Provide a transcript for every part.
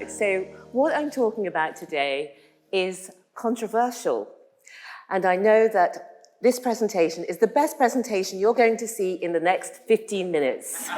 So what I'm talking about today is controversial. And I know that this presentation is the best presentation you're going to see in the next 15 minutes.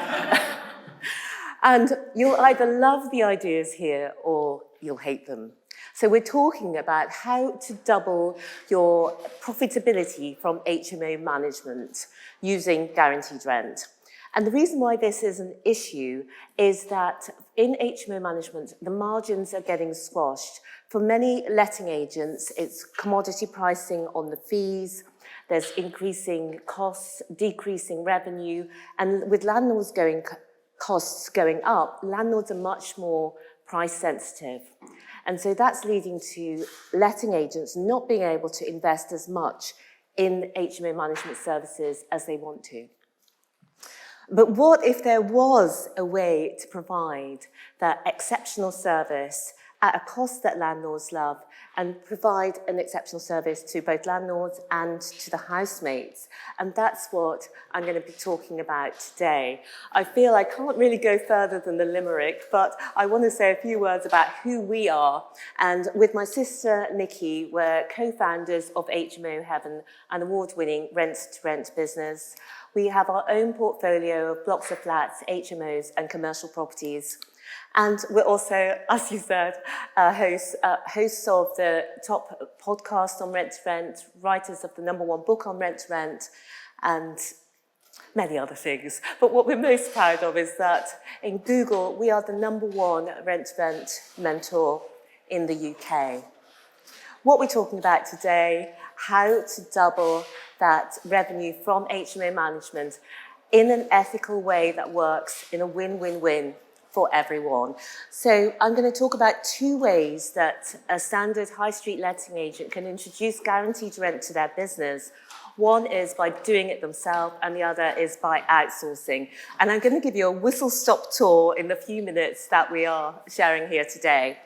And you'll either love the ideas here or you'll hate them. So we're talking about how to double your profitability from HMO management using guaranteed rent. And the reason why this is an issue is that in HMO management, the margins are getting squashed. For many letting agents, it's commodity pricing on the fees, there's increasing costs, decreasing revenue, and with costs going up, landlords are much more price sensitive. And so that's leading to letting agents not being able to invest as much in HMO management services as they want to. But what if there was a way to provide that exceptional service at a cost that landlords love and provide an exceptional service to both landlords and to the housemates? And that's what I'm going to be talking about today. I feel I can't really go further than the limerick, but I want to say a few words about who we are. And with my sister, Nikki, we're co-founders of HMO Heaven, an award-winning rent-to-rent business. We have our own portfolio of blocks of flats, HMOs, and commercial properties. And we're also, as you said, hosts of the top podcast on rent-to-rent, writers of the #1 book on rent-to-rent, and many other things. But what we're most proud of is that in Google, we are the #1 rent-to-rent mentor in the UK. What we're talking about today, how to double that revenue from HMO management in an ethical way that works in a win-win-win for everyone. So I'm going to talk about 2 ways that a standard high street letting agent can introduce guaranteed rent to their business. One is by doing it themselves, and the other is by outsourcing. And I'm going to give you a whistle-stop tour in the few minutes that we are sharing here today.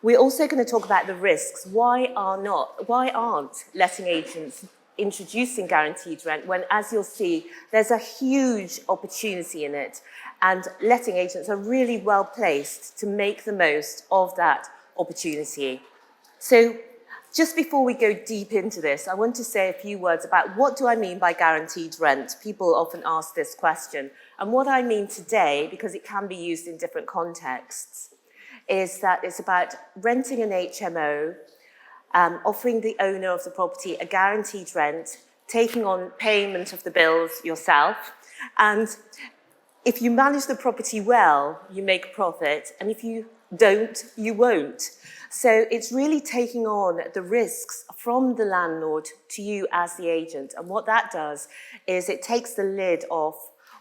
We're also going to talk about the risks. Why aren't letting agents introducing guaranteed rent when, as you'll see, there's a huge opportunity in it, and letting agents are really well placed to make the most of that opportunity. So just before we go deep into this, I want to say a few words about what do I mean by guaranteed rent. People often ask this question, and what I mean today, because it can be used in different contexts, is that it's about renting an HMO, offering the owner of the property a guaranteed rent, taking on payment of the bills yourself, and if you manage the property well, you make a profit, and if you don't, you won't. So it's really taking on the risks from the landlord to you as the agent, and what that does is it takes the lid off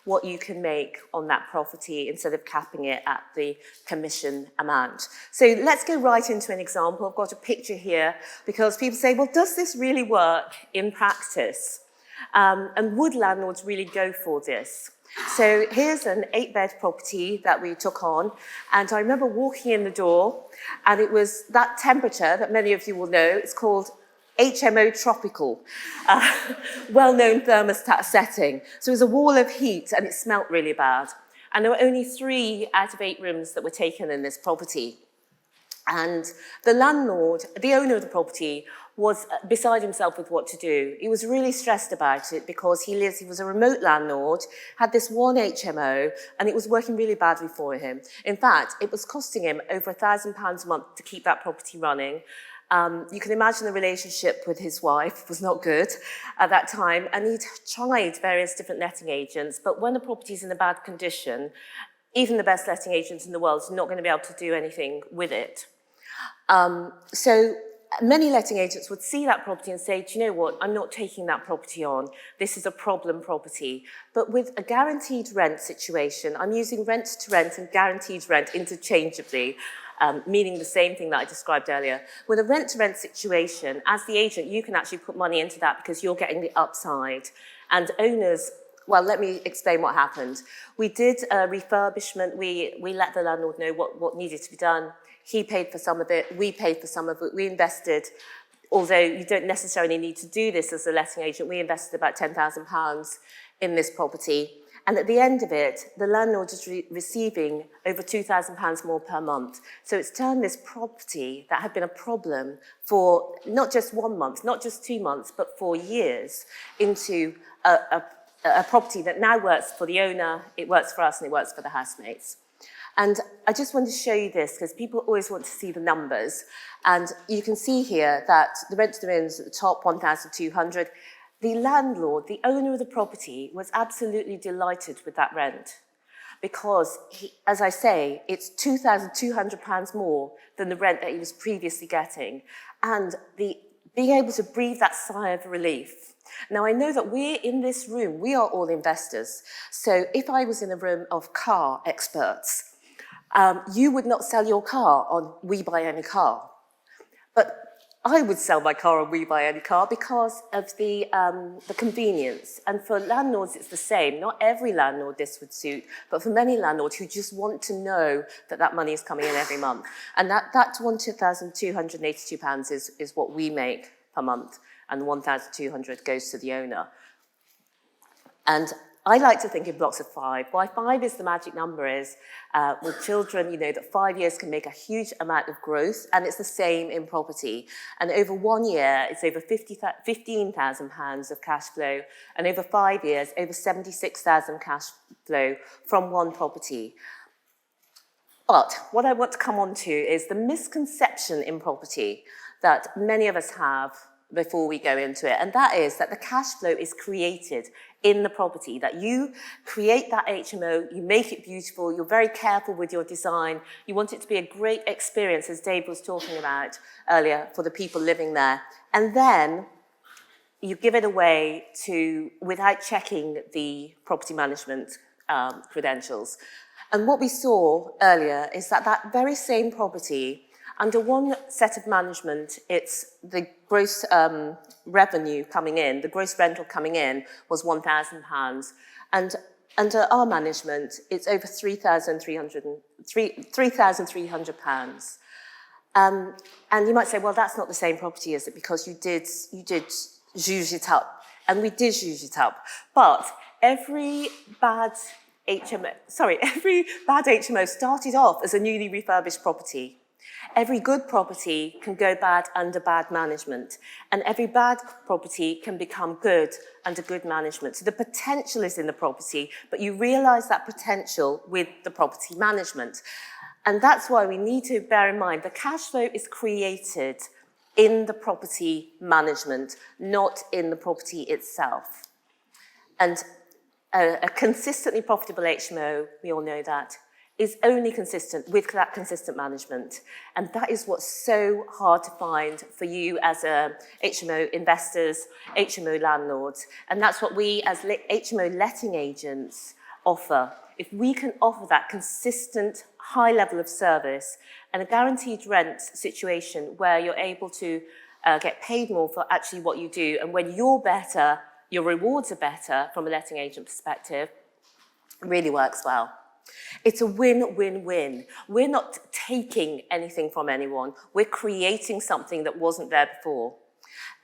what you can make on that property instead of capping it at the commission amount. So let's go right into an example. I've got a picture here because people say, well, does this really work in practice? And would landlords really go for this? So here's an 8-bed property that we took on, and I remember walking in the door, and it was that temperature that many of you will know. It's called HMO Tropical, well-known thermostat setting. So it was a wall of heat, and it smelt really bad. And there were only 3 out of 8 rooms that were taken in this property. And the landlord, the owner of the property, was beside himself with what to do. He was really stressed about it because he was a remote landlord, had this one HMO, and it was working really badly for him. In fact, it was costing him over £1,000 a month to keep that property running. You can imagine the relationship with his wife was not good at that time, and he'd tried various different letting agents, but when the property's in a bad condition, even the best letting agents in the world is not going to be able to do anything with it. So many letting agents would see that property and say, do you know what, I'm not taking that property on. This is a problem property. But with a guaranteed rent situation, I'm using rent to rent and guaranteed rent interchangeably, meaning the same thing that I described earlier. With a rent-to-rent situation, as the agent, you can actually put money into that because you're getting the upside. And owners, well, let me explain what happened. We did a refurbishment. We let the landlord know what needed to be done. He paid for some of it. We paid for some of it. We invested, although you don't necessarily need to do this as a letting agent, we invested about £10,000 in this property. And at the end of it, the landlord is receiving over £2,000 more per month. So it's turned this property that had been a problem for not just 1 month, not just 2 months, but for years, into a property that now works for the owner, it works for us, and it works for the housemates. And I just want to show you this because people always want to see the numbers. And you can see here that the rent to the inn is at the top, 1,200. The landlord, the owner of the property, was absolutely delighted with that rent because, as I say, it's £2,200 more than the rent that he was previously getting. And being able to breathe that sigh of relief. Now, I know that we're in this room, we are all investors. So if I was in a room of car experts, you would not sell your car on We Buy Any Car. But I would sell my car on We Buy Any Car because of the convenience. And for landlords, it's the same. Not every landlord this would suit, but for many landlords who just want to know that that money is coming in every month. And that £1,282 is what we make per month, and 1,200 goes to the owner. And I like to think in blocks of 5. Why 5 is the magic number is, with children, you know that 5 years can make a huge amount of growth, and it's the same in property. And over 1 year, it's over £15,000 of cash flow, and over 5 years, over 76,000 cash flow from one property. But what I want to come on to is the misconception in property that many of us have before we go into it, and that is that the cash flow is created in the property, that you create that HMO, you make it beautiful, you're very careful with your design, you want it to be a great experience, as Dave was talking about earlier, for the people living there, and then you give it away without checking the property management credentials. And what we saw earlier is that that very same property, under one set of management, it's the gross revenue coming in, the gross rental coming in was £1,000. And under our management, it's over £3,300. And you might say, well, that's not the same property, is it? Because you did zhuzh it up. And we did zhuzh it up. But every bad HMO started off as a newly refurbished property. Every good property can go bad under bad management, and every bad property can become good under good management. So the potential is in the property, but you realise that potential with the property management. And that's why we need to bear in mind the cash flow is created in the property management, not in the property itself. And a consistently profitable HMO, we all know that, is only consistent with that consistent management. And that is what's so hard to find for you as HMO investors, HMO landlords. And that's what we as HMO letting agents offer. If we can offer that consistent high level of service and a guaranteed rent situation where you're able to get paid more for actually what you do, and when you're better, your rewards are better from a letting agent perspective, it really works well. It's a win-win-win. We're not taking anything from anyone. We're creating something that wasn't there before.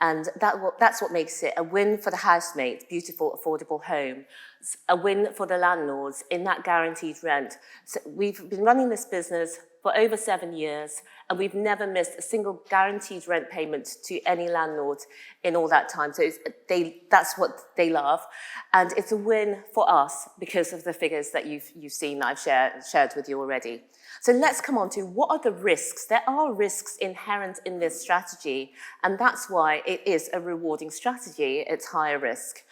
And that's what makes it a win for the housemates, beautiful, affordable home. It's a win for the landlords in that guaranteed rent. So we've been running this business for over 7 years, and we've never missed a single guaranteed rent payment to any landlord in all that time. So that's what they love. And it's a win for us because of the figures that you've seen that I've shared with you already. So let's come on to what are the risks. There are risks inherent in this strategy, and that's why it is a rewarding strategy. It's higher risk.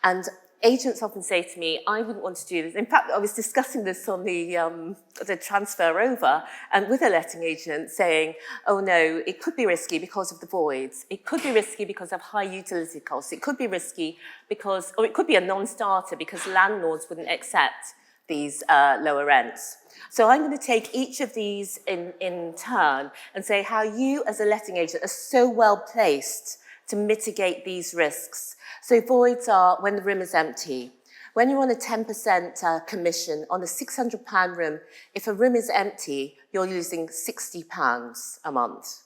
And agents often say to me, I wouldn't want to do this. In fact, I was discussing this on the transfer over, and with a letting agent saying, oh no, it could be risky because of the voids. It could be risky because of high utility costs. It could be risky because, or it could be a non-starter because landlords wouldn't accept these lower rents. So I'm going to take each of these in turn and say how you as a letting agent are so well placed to mitigate these risks. So voids are when the room is empty. When you're on a 10% commission on a £600 room, if a room is empty, you're losing £60 a month.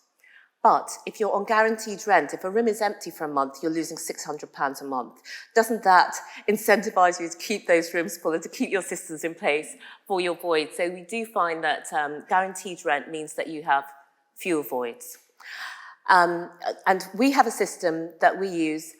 But if you're on guaranteed rent, if a room is empty for a month, you're losing £600 a month. Doesn't that incentivize you to keep those rooms full and to keep your systems in place for your voids? So we do find that guaranteed rent means that you have fewer voids. And we have a system that we use,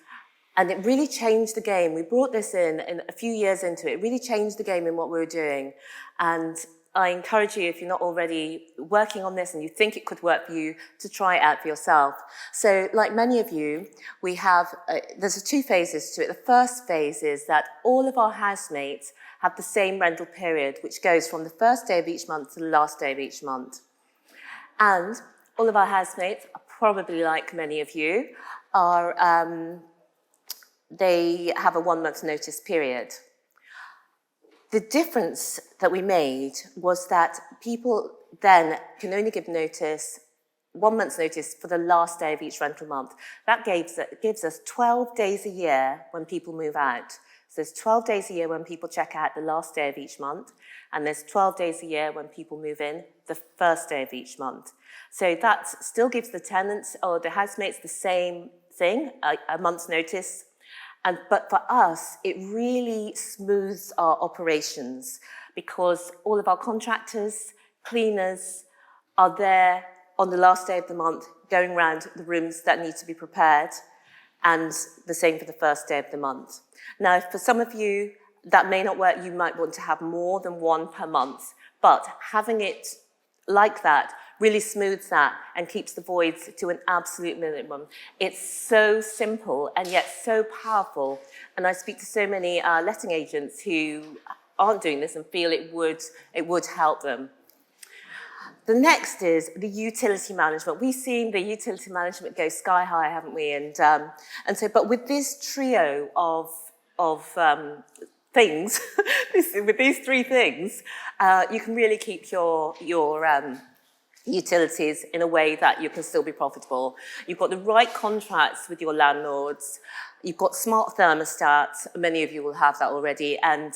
and it really changed the game. We brought this in a few years into it. It really changed the game in what we were doing. And I encourage you, if you're not already working on this and you think it could work for you, to try it out for yourself. So like many of you, we have, there's two phases to it. The first phase is that all of our housemates have the same rental period, which goes from the first day of each month to the last day of each month. And all of our housemates, probably like many of you, they have a 1 month notice period. The difference that we made was that people then can only give notice, 1 month's notice, for the last day of each rental month. That gives us 12 days a year when people move out. So there's 12 days a year when people check out the last day of each month, and there's 12 days a year when people move in the first day of each month. So that still gives the tenants or the housemates the same thing, a month's notice. But for us, it really smooths our operations because all of our contractors, cleaners are there on the last day of the month going around the rooms that need to be prepared, and the same for the first day of the month. Now, for some of you, that may not work. You might want to have more than one per month, but having it like that really smooths that and keeps the voids to an absolute minimum. It's so simple and yet so powerful. And I speak to so many letting agents who aren't doing this and feel it would help them. The next is the utility management. We've seen the utility management go sky high, haven't we? And so, but with this trio of things, with these three things, you can really keep your utilities in a way that you can still be profitable. You've got the right contracts with your landlords. You've got smart thermostats. Many of you will have that already. And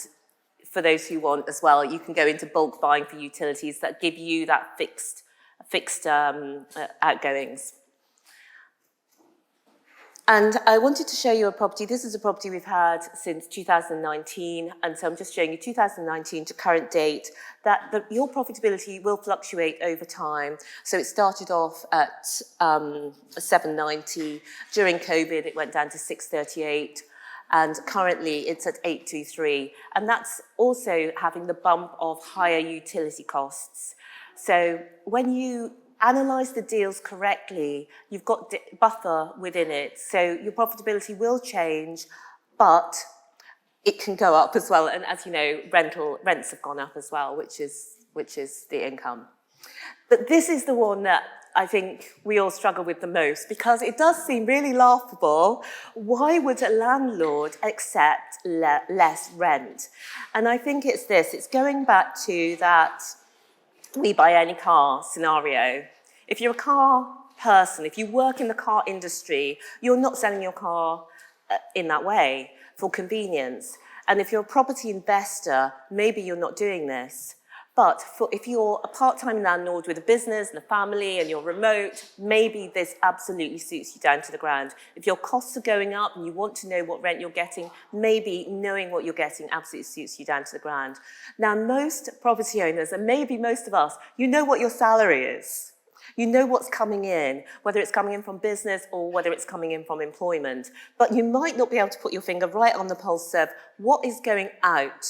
for those who want as well, you can go into bulk buying for utilities that give you that fixed outgoings. And I wanted to show you a property. This is a property we've had since 2019. And so I'm just showing you 2019 to current date, that your profitability will fluctuate over time. So it started off at 790. During COVID, it went down to 638. And currently it's at 823. And that's also having the bump of higher utility costs. So when you analyze the deals correctly, you've got buffer within it. So your profitability will change, but it can go up as well. And as you know, rents have gone up as well, which is the income. But this is the one that I think we all struggle with the most, because it does seem really laughable. Why would a landlord accept less rent? And I think it's this. It's going back to that we buy any car scenario. If you're a car person, if you work in the car industry, you're not selling your car in that way for convenience. And if you're a property investor, maybe you're not doing this. But if you're a part-time landlord with a business and a family and you're remote, maybe this absolutely suits you down to the ground. If your costs are going up and you want to know what rent you're getting, maybe knowing what you're getting absolutely suits you down to the ground. Now, most property owners, and maybe most of us, you know what your salary is. You know what's coming in, whether it's coming in from business or whether it's coming in from employment. But you might not be able to put your finger right on the pulse of what is going out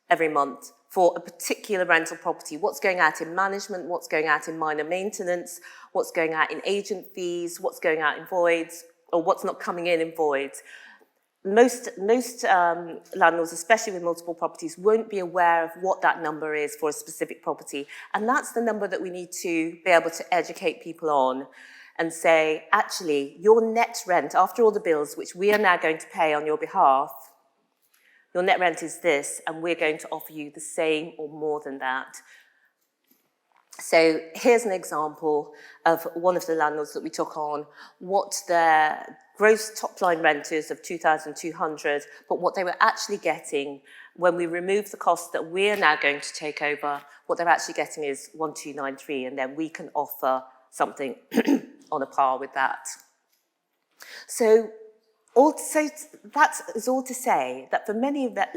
every month for a particular rental property. What's going out in management, what's going out in minor maintenance, what's going out in agent fees, what's going out in voids, or what's not coming in voids. Most landlords, especially with multiple properties, won't be aware of what that number is for a specific property. And that's the number that we need to be able to educate people on and say, actually, your net rent, after all the bills, which we are now going to pay on your behalf, your net rent is this, and we're going to offer you the same or more than that. So here's an example of one of the landlords that we took on, what their gross top-line rent is of $2,200, but what they were actually getting when we remove the cost that we're now going to take over, what they're actually getting is $1,293, and then we can offer something on a par with that. So that is all to say that for many of the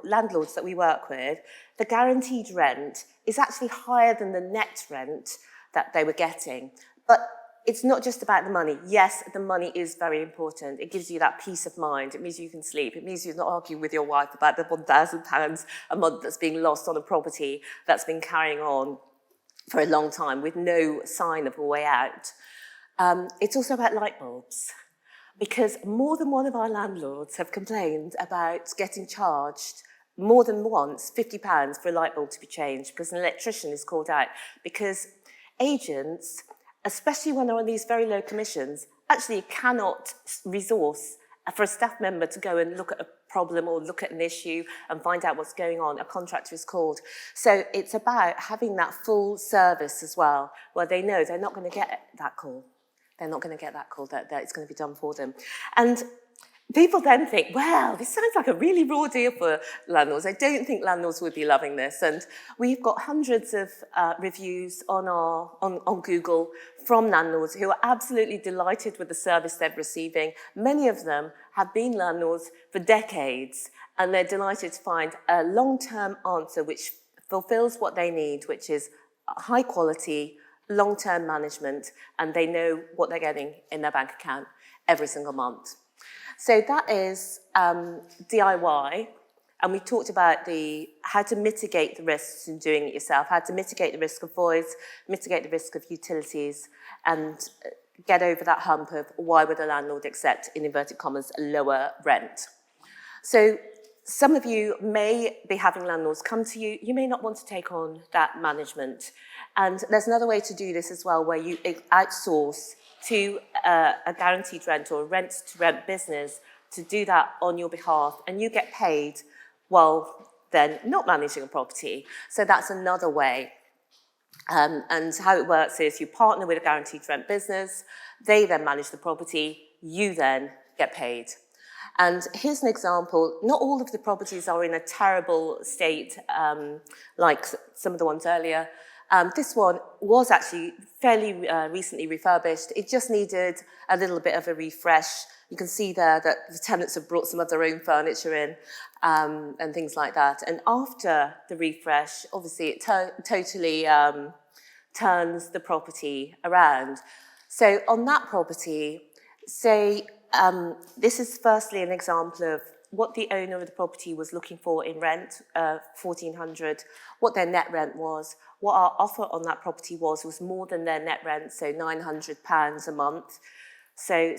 landlords that we work with, the guaranteed rent is actually higher than the net rent that they were getting. But it's not just about the money. Yes, the money is very important. It gives you that peace of mind. It means you can sleep. It means you're not arguing with your wife about the £1,000 a month that's being lost on a property that's been carrying on for a long time with no sign of a way out. It's also about light bulbs, because more than one of our landlords have complained about getting charged more than once £50 for a light bulb to be changed because an electrician is called out. Because agents, especially when they're on these very low commissions, actually cannot resource for a staff member to go and look at a problem or look at an issue and find out what's going on. A contractor is called. So it's about having that full service as well, where they know they're not going to get that call. They're not going to get that call, that it's going to be done for them. And people then think, well, this sounds like a really raw deal for landlords. I don't think landlords would be loving this. And we've got hundreds of reviews on Google from landlords who are absolutely delighted with the service they're receiving. Many of them have been landlords for decades, and they're delighted to find a long-term answer which fulfills what they need, which is high quality, long-term management, and they know what they're getting in their bank account every single month. So that is DIY, and we talked about how to mitigate the risks in doing it yourself, how to mitigate the risk of voids, mitigate the risk of utilities, and get over that hump of why would a landlord accept, in inverted commas, lower rent. So some of you may be having landlords come to you. You may not want to take on that management. And there's another way to do this as well, where you outsource to a guaranteed rent or a rent-to-rent business to do that on your behalf, and you get paid while then not managing a property. So that's another way. And how it works is you partner with a guaranteed rent business, they then manage the property, you then get paid. And here's an example. Not all of the properties are in a terrible state, like some of the ones earlier. This one was actually fairly recently refurbished. It just needed a little bit of a refresh. You can see there that the tenants have brought some of their own furniture in and things like that. And after the refresh, obviously it totally turns the property around. So on that property, say, this is firstly an example of what the owner of the property was looking for in rent, $1,400, what their net rent was, what our offer on that property was more than their net rent, so £900 a month. So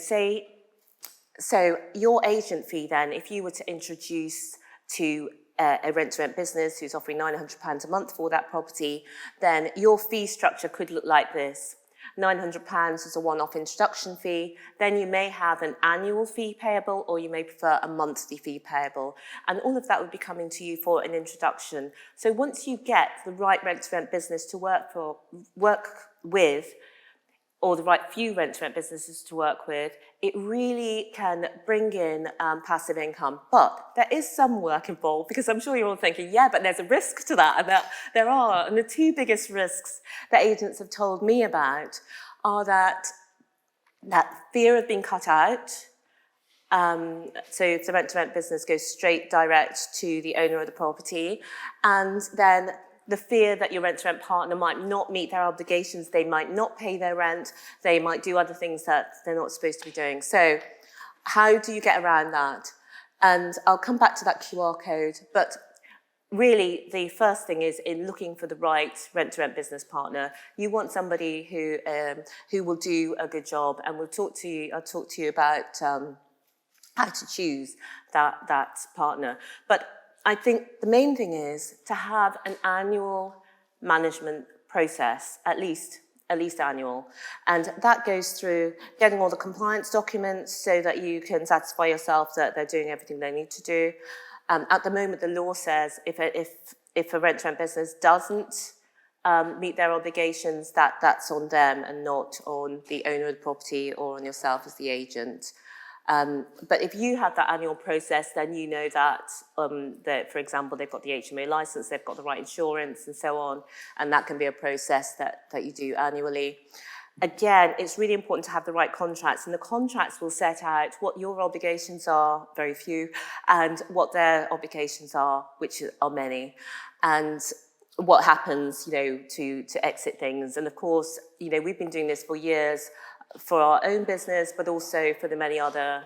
your agent fee then, if you were to introduce to a rent-to-rent business who's offering £900 a month for that property, then your fee structure could look like this. £900 is a one-off introduction fee. Then you may have an annual fee payable, or you may prefer a monthly fee payable. And all of that would be coming to you for an introduction. So once you get the right rent-to-rent business to work with, or the right few rent-to-rent businesses to work with, it really can bring in passive income. But there is some work involved, because I'm sure you're all thinking, yeah, but there's a risk to that. And there are. And the two biggest risks that agents have told me about are that fear of being cut out. So if the rent-to-rent business goes straight direct to the owner of the property, and then the fear that your rent-to-rent partner might not meet their obligations, they might not pay their rent, they might do other things that they're not supposed to be doing. So how do you get around that? And I'll come back to that QR code, but really the first thing is in looking for the right rent-to-rent business partner. You want somebody who will do a good job, and I'll talk to you about how to choose that partner. But I think the main thing is to have an annual management process, at least annual. And that goes through getting all the compliance documents so that you can satisfy yourself that they're doing everything they need to do. At the moment, the law says if a rent-to-rent business doesn't meet their obligations, that's on them and not on the owner of the property or on yourself as the agent. But if you have that annual process, then you know that, for example, they've got the HMO license, they've got the right insurance and so on, and that can be a process that you do annually. again, it's really important to have the right contracts, and the contracts will set out what your obligations are, very few, and what their obligations are, which are many, and what happens, to exit things. And of course, we've been doing this for years for our own business, but also for the many other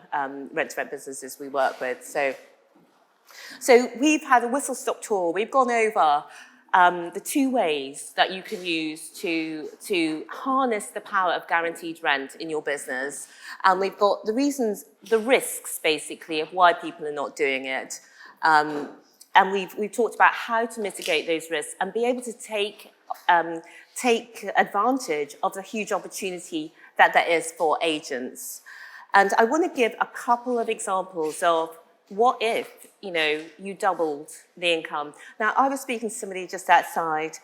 rent-to-rent businesses we work with. So we've had a whistle-stop tour. We've gone over the two ways that you can use to harness the power of guaranteed rent in your business. And we've got the risks, basically, of why people are not doing it. And we've talked about how to mitigate those risks and be able to take advantage of the huge opportunity that there is for agents. And I want to give a couple of examples of what if, you doubled the income. Now, I was speaking to somebody just outside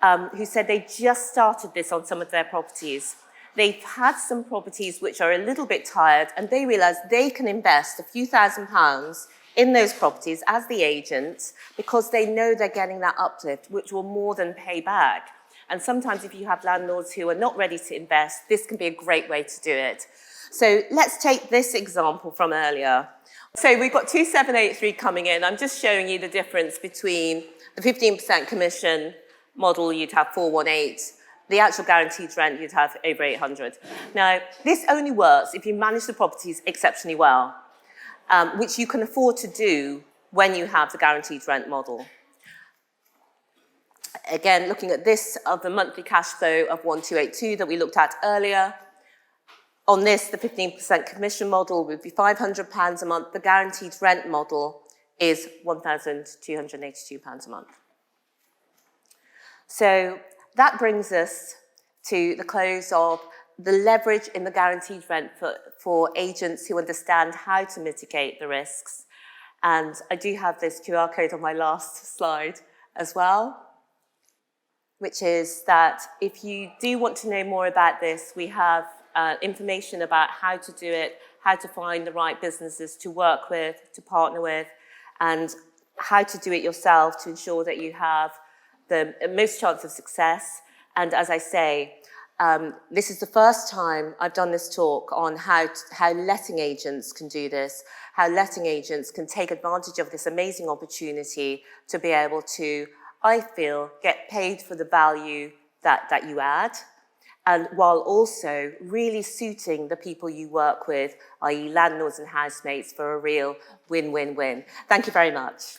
who said they just started this on some of their properties. They've had some properties which are a little bit tired, and they realize they can invest a few £1,000s in those properties as the agent because they know they're getting that uplift, which will more than pay back. And sometimes if you have landlords who are not ready to invest, this can be a great way to do it. So let's take this example from earlier. So we've got 2783 coming in. I'm just showing you the difference between the 15% commission model, you'd have 418. The actual guaranteed rent, you'd have over 800. Now, this only works if you manage the properties exceptionally well, which you can afford to do when you have the guaranteed rent model. Again, looking at this of the monthly cash flow of 1282 that we looked at earlier. On this, the 15% commission model would be £500 a month. The guaranteed rent model is £1,282 a month. So that brings us to the close of the leverage in the guaranteed rent for agents who understand how to mitigate the risks. And I do have this QR code on my last slide as well, which is that if you do want to know more about this, we have information about how to do it, how to find the right businesses to work with, to partner with, and how to do it yourself to ensure that you have the most chance of success. And as I say, this is the first time I've done this talk on how letting agents can do this, how letting agents can take advantage of this amazing opportunity to be able to, I feel, get paid for the value that you add, and while also really suiting the people you work with, i.e. landlords and housemates, for a real win-win-win. Thank you very much.